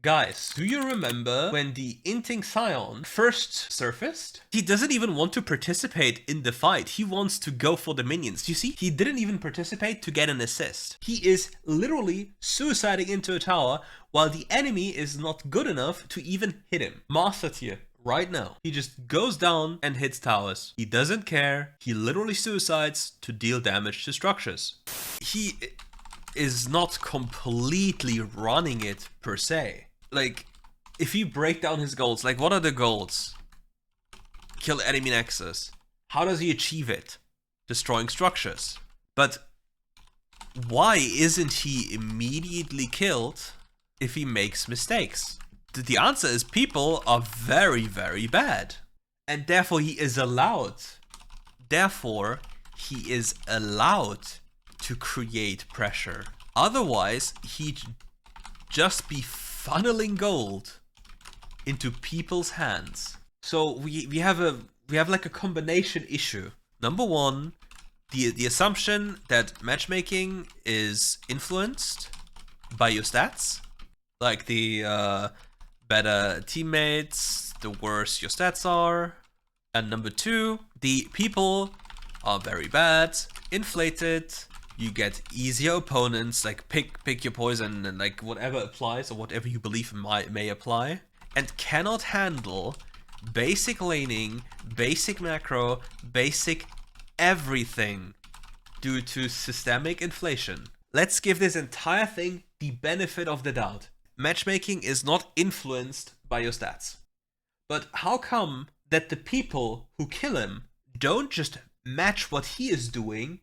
Guys, do you remember when the inting Scion first surfaced? He doesn't even want to participate in the fight. He wants to go for the minions. You see, he didn't even participate to get an assist. He is literally suiciding into a tower while the enemy is not good enough to even hit him. Master tier. Right now. He just goes down and hits towers. He doesn't care. He literally suicides to deal damage to structures. He is not completely running it per se. Like, if you break down his goals, like what are the goals? Kill enemy nexus. How does he achieve it? Destroying structures. But why isn't he immediately killed if he makes mistakes? The answer is people are very, very bad. And therefore he is allowed. Therefore, he is allowed to create pressure. Otherwise, he'd just be funneling gold into people's hands. So we have like a combination issue. Number one, the assumption that matchmaking is influenced by your stats, like the better teammates, the worse your stats are. And number two, the people are very bad, inflated. You get easier opponents, like pick your poison and like whatever applies or whatever you believe may apply, and cannot handle basic laning, basic macro, basic everything due to systemic inflation. Let's give this entire thing the benefit of the doubt. Matchmaking is not influenced by your stats. But how come that the people who kill him don't just match what he is doing,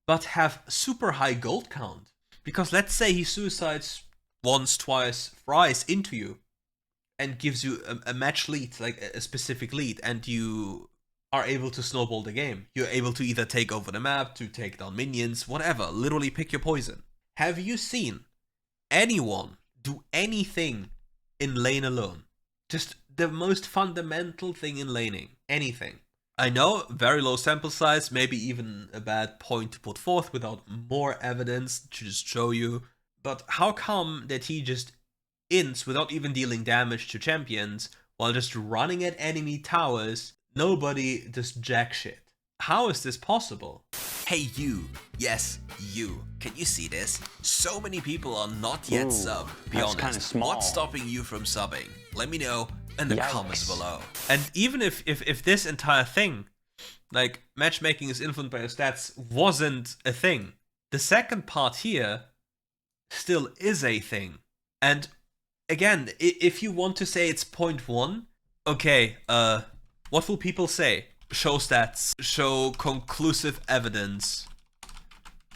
but have super high gold count? Because let's say he suicides once, twice, thrice into you and gives you a match lead, like a specific lead, and you are able to snowball the game. You're able to either take over the map, to take down minions, whatever, literally pick your poison. Have you seen anyone do anything in lane alone? Just the most fundamental thing in laning. Anything. I know, very low sample size, maybe even a bad point to put forth without more evidence to just show you. But how come that he just ints without even dealing damage to champions while just running at enemy towers? Nobody does jack shit. How is this possible? Hey you, yes you, can you see this? So many people are not yet sub. Be honest, what's stopping you from subbing? Let me know in the comments below. And even if this entire thing, like matchmaking is influenced by your stats, wasn't a thing, the second part here still is a thing. And again, if you want to say it's 0.1, okay, what will people say? Show stats, show conclusive evidence,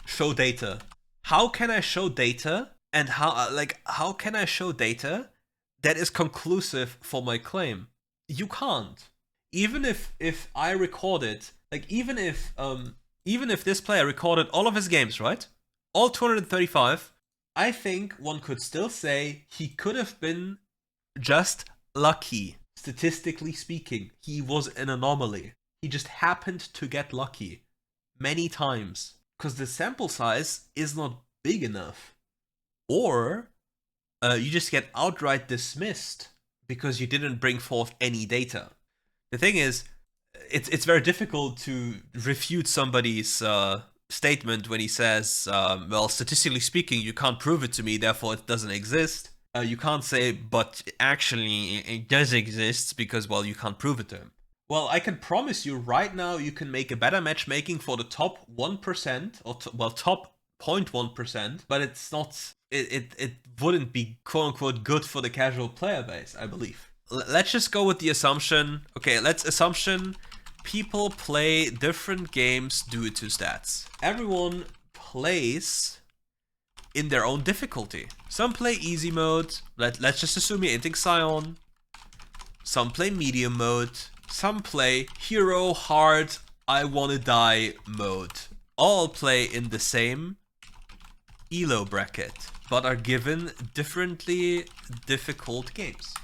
show data. How can I show data? And how can I show data that is conclusive for my claim? You can't. Even if I recorded, like even if this player recorded all of his games, right? All 235, I think one could still say he could have been just lucky. Statistically speaking, he was an anomaly. He just happened to get lucky many times because the sample size is not big enough. Or you just get outright dismissed because you didn't bring forth any data. The thing is, it's very difficult to refute somebody's statement when he says, well, statistically speaking, you can't prove it to me, therefore it doesn't exist. You can't say, but actually it does exist because, well, you can't prove it to him. Well, I can promise you right now you can make a better matchmaking for the top 1% or top 0.1%, but it's not, it wouldn't be quote-unquote good for the casual player base, I believe. Let's just go with the assumption, okay, assumption people play different games due to stats. Everyone plays in their own difficulty. Some play easy mode, let's just assume you're inting Scion. Some play medium mode. Some play hero, hard, I wanna die mode. All play in the same elo bracket, but are given differently difficult games.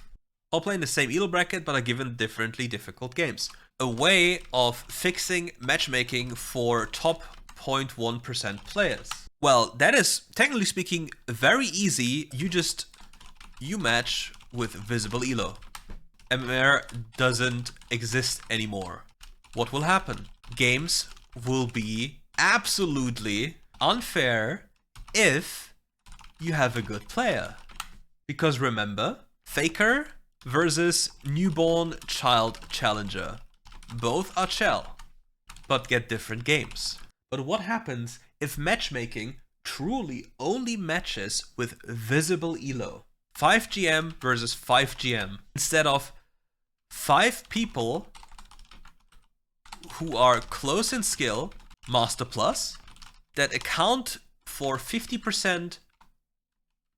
All play in the same elo bracket, but are given differently difficult games. A way of fixing matchmaking for top 0.1% players. Well, that is, technically speaking, very easy. You just You match with visible elo. MMR doesn't exist anymore. What will happen? Games will be absolutely unfair if you have a good player. Because remember, Faker versus newborn child challenger. Both are Chell, but get different games. But what happens if matchmaking truly only matches with visible elo? 5GM versus 5GM. Instead of 5 people who are close in skill, Master Plus, that account for 50%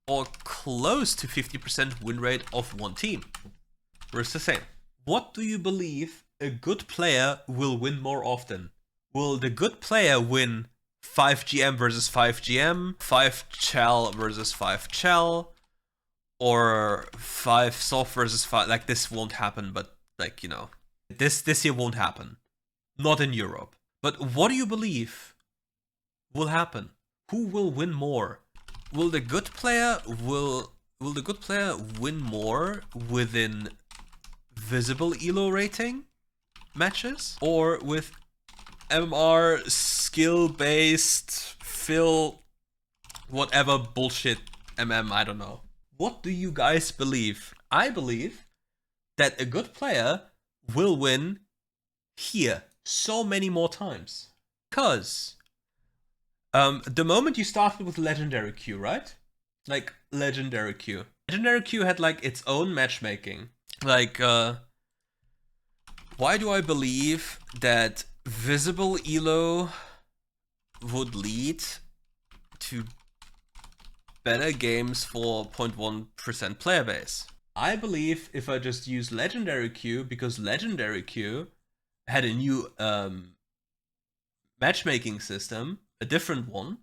or close to 50% win rate of one team. Where's the same? What do you believe a good player will win more often? Will the good player win 5GM versus 5GM, 5 Chell versus 5 Chell, or 5 soft versus 5? Like, this won't happen, but like, you know, this year won't happen. Not in Europe. But what do you believe will happen? Who will win more? Will the good player win more within visible elo rating matches, or with MMR skill based fill whatever bullshit I don't know. What do you guys believe? I believe that a good player will win here so many more times. Because the moment you started with Legendary Queue, right? Like, Legendary Queue. Legendary Queue had, like, its own matchmaking. Like, why do I believe that visible elo would lead to better games for 0.1% player base? I believe if I just use Legendary Queue, because Legendary Queue had a new matchmaking system, a different one,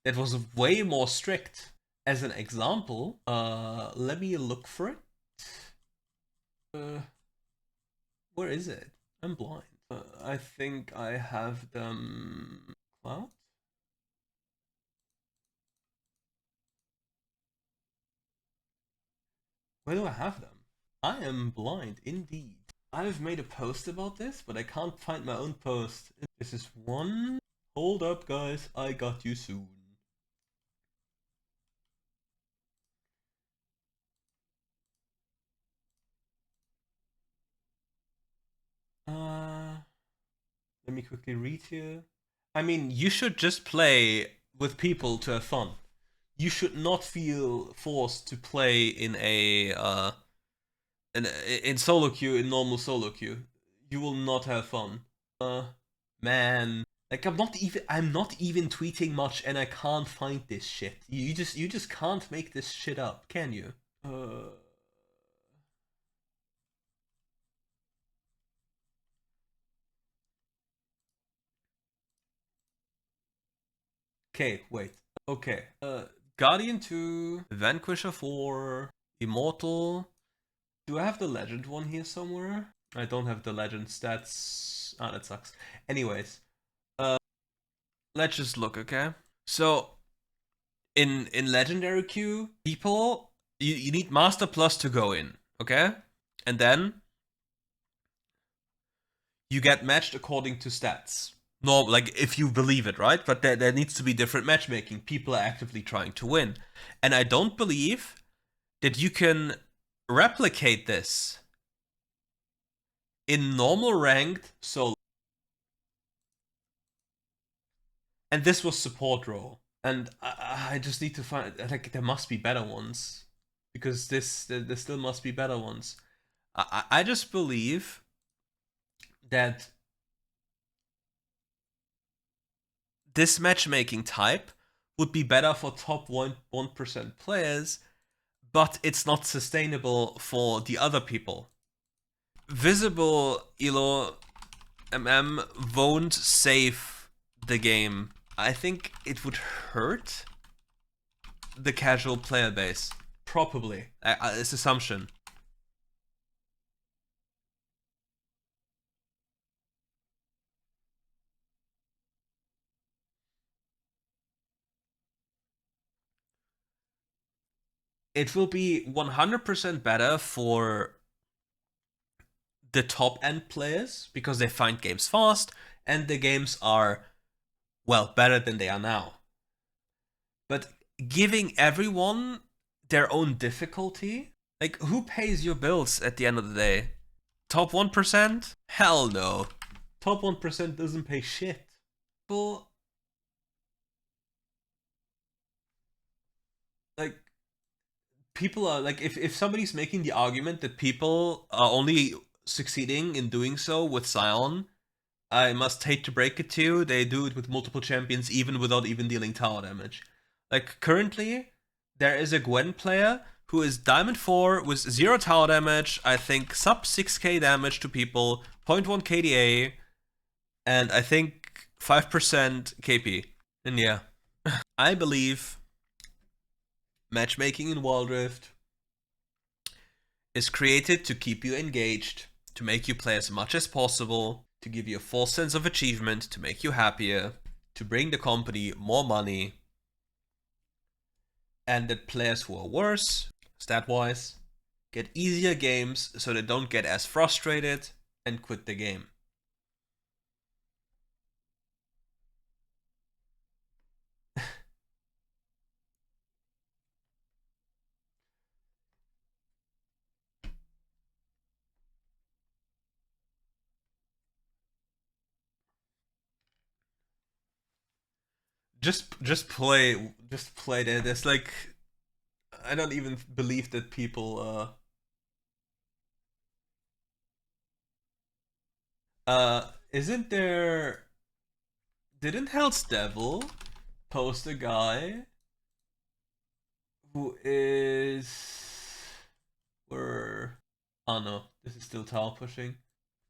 that was way more strict. As an example, let me look for it. Where is it? I'm blind. I think I have them. Cloud? Where do I have them? I am blind indeed. I've made a post about this, but I can't find my own post. This is one. Hold up, guys. I got you soon. Let me quickly read here. I mean, you should just play with people to have fun. You should not feel forced to play in a in solo queue, in normal solo queue. You will not have fun. Man, like I'm not even tweeting much, and I can't find this shit. You just can't make this shit up, can you? Okay, wait. Okay. Guardian 2, Vanquisher 4, Immortal. Do I have the legend one here somewhere? I don't have the legend stats. Ah, that sucks. Anyways, let's just look, okay? So, in legendary queue, people, you need Master Plus to go in, okay? And then you get matched according to stats. No, like if you believe it, right? But there needs to be different matchmaking. People are actively trying to win. And I don't believe that you can replicate this in normal ranked solo. And this was support role. And I just need to find, like, there must be better ones. Because there still must be better ones. I just believe that this matchmaking type would be better for top 1% players, but it's not sustainable for the other people. Visible elo won't save the game. I think it would hurt the casual player base. Probably. It's assumption. it will be 100% better for the top end players because they find games fast and the games are, well, better than they are now. But giving everyone their own difficulty, like, who pays your bills at the end of the day? Top 1%? Hell no. Top 1% doesn't pay shit. People, like, people are, like, if somebody's making the argument that people are only succeeding in doing so with Scion, I must hate to break it to you, they do it with multiple champions even without even dealing tower damage. Like, currently, there is a Gwen player who is Diamond 4 with 0 tower damage, I think sub 6k damage to people, 0.1 KDA, and I think 5% KP. And yeah, I believe matchmaking in WildRift is created to keep you engaged, to make you play as much as possible, to give you a false sense of achievement, to make you happier, to bring the company more money, and that players who are worse, stat-wise, get easier games so they don't get as frustrated and quit the game. just play that. There's like, I don't even believe that people isn't there, didn't Hell's Devil post a guy who is, where, oh no, this is still tower pushing.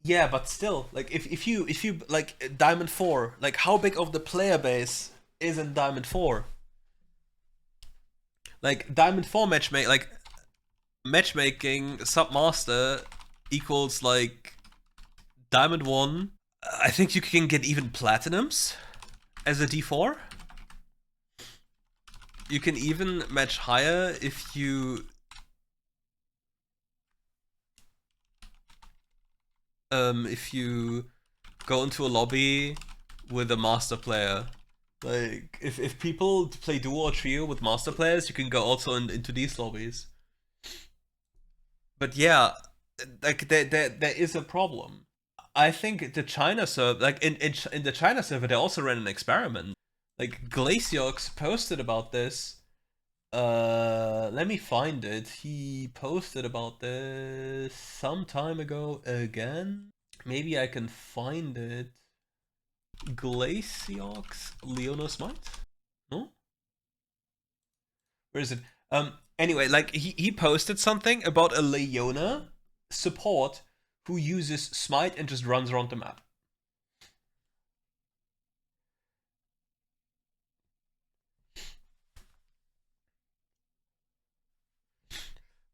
Yeah, but still, like, if you like Diamond 4, like, how big of the player base is in Diamond 4? Like, Diamond 4 matchmaking submaster equals like Diamond 1. I think you can get even platinums as a D4. You can even match higher if you go into a lobby with a master player. Like, if people play duo or trio with master players, you can go also into these lobbies. But yeah, like, there is a problem. I think the China server, like, in the China server, they also ran an experiment. Like, Glaciox posted about this. Let me find it. He posted about this some time ago again. Maybe I can find it. Glaciox Leona Smite? No? Where is it? Anyway, like, he posted something about a Leona support who uses Smite and just runs around the map.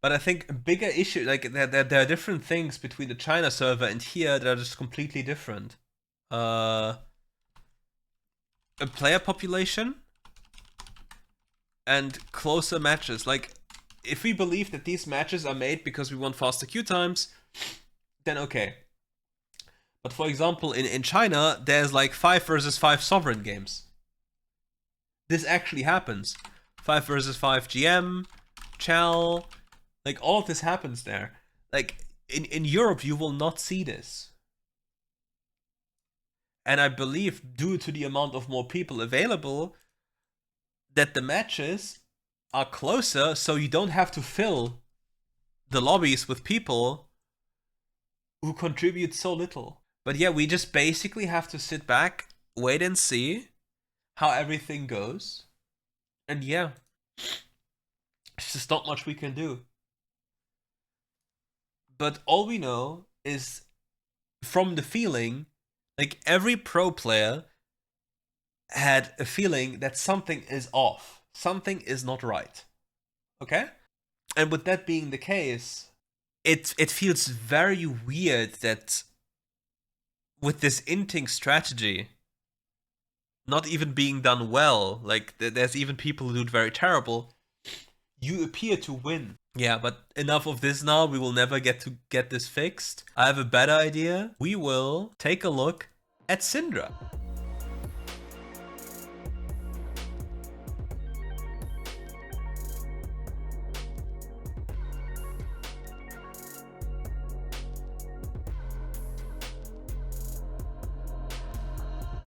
But I think a bigger issue, like, there are different things between the China server and here that are just completely different. A player population and closer matches. Like, if we believe that these matches are made because we want faster queue times, then okay. But for example, in China, there's like 5 versus 5 sovereign games. This actually happens. 5 versus 5 GM, Chal, like, all of this happens there. Like, in Europe, you will not see this. And I believe, due to the amount of more people available, that the matches are closer, so you don't have to fill the lobbies with people who contribute so little. But yeah, we just basically have to sit back, wait and see how everything goes. And yeah, it's just not much we can do. But all we know is, from the feeling, like, every pro player had a feeling that something is off. Something is not right. Okay? And with that being the case, it feels very weird that with this inting strategy not even being done well, like, there's even people who do it very terrible, You appear to win. Yeah, but enough of this now. We will never get to get this fixed. I have a better idea. We will take a look at Syndra.